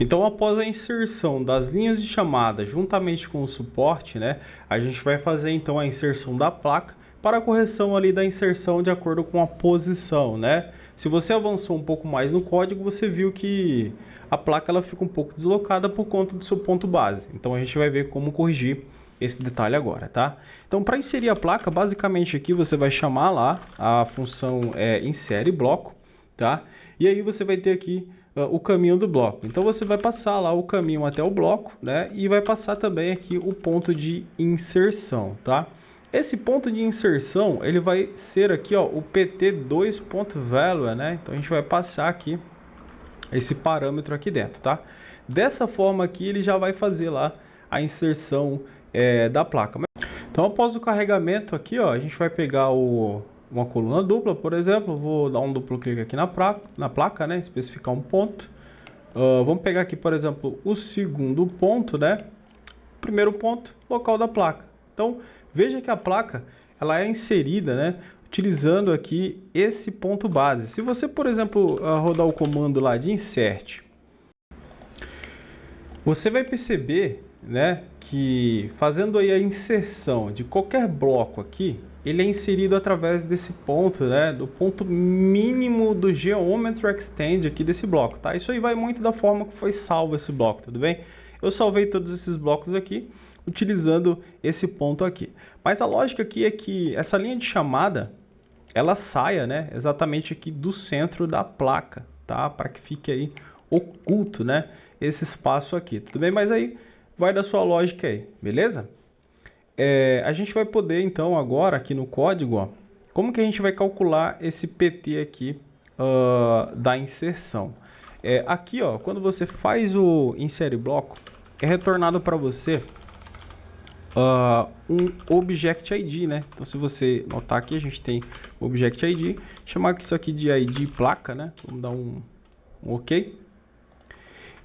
Então, após a inserção das linhas de chamada juntamente com o suporte, né, a gente vai fazer então a inserção da placa para a correção ali da inserção de acordo com a posição, né? Se você avançou um pouco mais no código, você viu que a placa ela fica um pouco deslocada por conta do seu ponto base. Então, a gente vai ver como corrigir esse detalhe agora, tá? Então, para inserir a placa, basicamente aqui você vai chamar lá a função insere bloco, tá? E aí você vai ter aqui o caminho do bloco. Então você vai passar lá o caminho até o bloco, né? E vai passar também aqui o ponto de inserção, tá? Esse ponto de inserção, ele vai ser aqui, ó, o pt2.value, né? Então a gente vai passar aqui esse parâmetro aqui dentro, tá? Dessa forma aqui ele já vai fazer lá a inserção da placa. Então após o carregamento aqui, ó, a gente vai pegar uma coluna dupla, por exemplo, vou dar um duplo clique aqui na placa, né, especificar um ponto. Vamos pegar aqui, por exemplo, o segundo ponto, né, primeiro ponto, local da placa. Então, veja que a placa, ela é inserida, né, utilizando aqui esse ponto base. Se você, por exemplo, rodar o comando lá de insert, você vai perceber, né, que fazendo aí a inserção de qualquer bloco aqui, ele é inserido através desse ponto, né, do ponto mínimo do Geometry Extend aqui desse bloco, tá? Isso aí vai muito da forma que foi salvo esse bloco, tudo bem? Eu salvei todos esses blocos aqui, utilizando esse ponto aqui. Mas a lógica aqui é que essa linha de chamada, ela saia, né, exatamente aqui do centro da placa, tá? Para que fique aí oculto, né, esse espaço aqui, tudo bem? Mas aí vai da sua lógica aí, beleza? A gente vai poder então agora aqui no código, ó, como que a gente vai calcular esse PT aqui da inserção. Aqui, ó, quando você faz o insere bloco, é retornado para você um Object ID, né? Então se você notar aqui, a gente tem Object ID, chamar isso aqui de ID placa, né? Vamos dar um OK.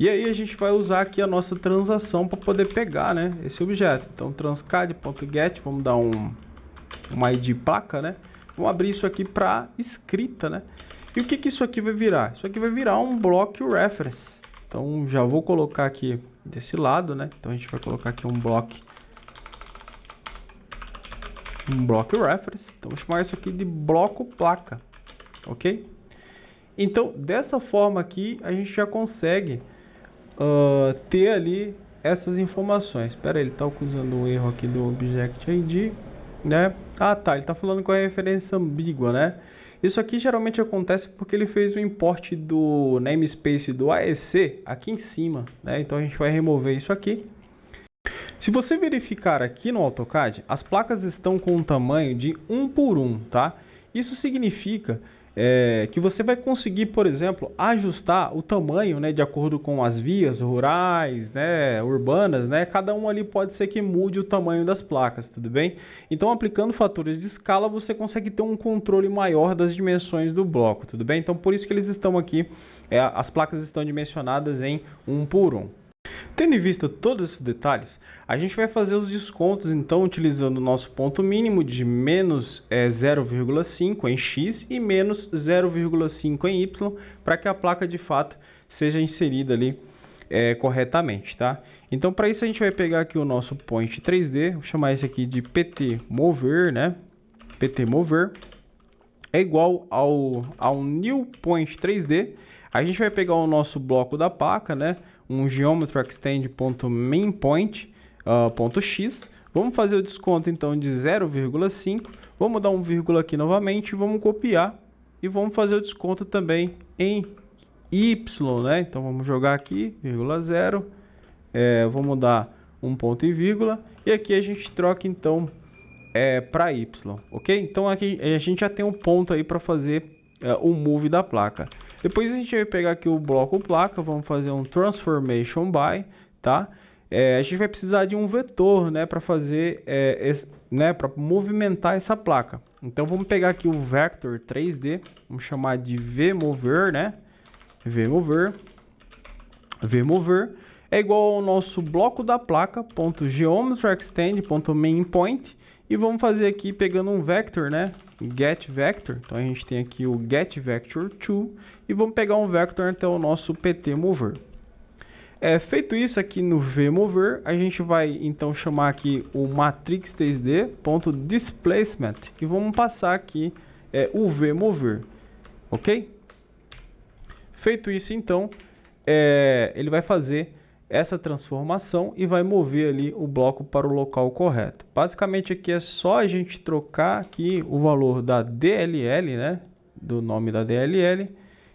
E aí a gente vai usar aqui a nossa transação para poder pegar, né, esse objeto. Então transcad.get, vamos dar um ID placa, né? Vamos abrir isso aqui para escrita, né? E o que que isso aqui vai virar? Isso aqui vai virar um block reference. Então já vou colocar aqui desse lado, né? Então a gente vai colocar aqui um block reference. Então vou chamar isso aqui de bloco placa, ok? Então dessa forma aqui a gente já consegue ter ali essas informações. Espera aí, ele está usando um erro aqui do Object ID, né? Ah, tá, ele está falando com a referência ambígua, né? Isso aqui geralmente acontece porque ele fez o import do namespace do AEC aqui em cima, né? Então a gente vai remover isso aqui. Se você verificar aqui no AutoCAD, as placas estão com um tamanho de 1 por 1, tá? Isso significa que você vai conseguir, por exemplo, ajustar o tamanho, né, de acordo com as vias rurais, né, urbanas, né, cada um ali pode ser que mude o tamanho das placas, tudo bem? Então, aplicando fatores de escala, você consegue ter um controle maior das dimensões do bloco, tudo bem? Então, por isso que eles estão aqui, as placas estão dimensionadas em 1 por 1. Tendo em vista todos esses detalhes, a gente vai fazer os descontos, então, utilizando o nosso ponto mínimo de menos 0,5 em X e menos 0,5 em Y, para que a placa, de fato, seja inserida ali corretamente, tá? Então, para isso, a gente vai pegar aqui o nosso point 3D, vou chamar esse aqui de PT Mover, né? PT Mover é igual ao new point 3D. A gente vai pegar o nosso bloco da placa, né? Um geometry extend.mainPoint, .x, vamos fazer o desconto então de 0,5, vamos dar um vírgula aqui novamente, vamos copiar e vamos fazer o desconto também em y, né? Então vamos jogar aqui, vírgula 0, vamos dar um ponto e vírgula, e aqui a gente troca então para y, ok? Então aqui a gente já tem um ponto aí para fazer o move da placa. Depois a gente vai pegar aqui o bloco placa, vamos fazer um transformation by, tá? A gente vai precisar de um vetor, né, para fazer, para movimentar essa placa. Então vamos pegar aqui o vector 3D, vamos chamar de vmover, né? Vmover é igual ao nosso bloco da placa, .geometryExtend.mainPoint, e vamos fazer aqui pegando um vector, né? GetVector. Então a gente tem aqui o GetVector2 e vamos pegar um vector até o nosso PT Mover. Feito isso aqui no vmover, a gente vai então chamar aqui o matrix 3D.displacement e vamos passar aqui o vmover, ok? Feito isso então, ele vai fazer essa transformação e vai mover ali o bloco para o local correto. Basicamente aqui é só a gente trocar aqui o valor da DLL, né, do nome da DLL,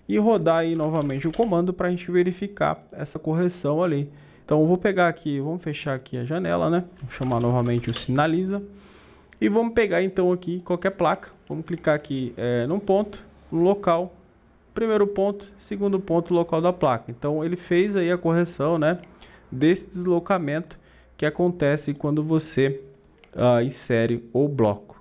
e rodar aí novamente o comando para a gente verificar essa correção ali. Então eu vou pegar aqui, vamos fechar aqui a janela, né? Vou chamar novamente o sinaliza e vamos pegar então aqui qualquer placa. Vamos clicar aqui num ponto, no local, primeiro ponto, segundo ponto, local da placa. Então ele fez aí a correção, né, desse deslocamento que acontece quando você insere o bloco.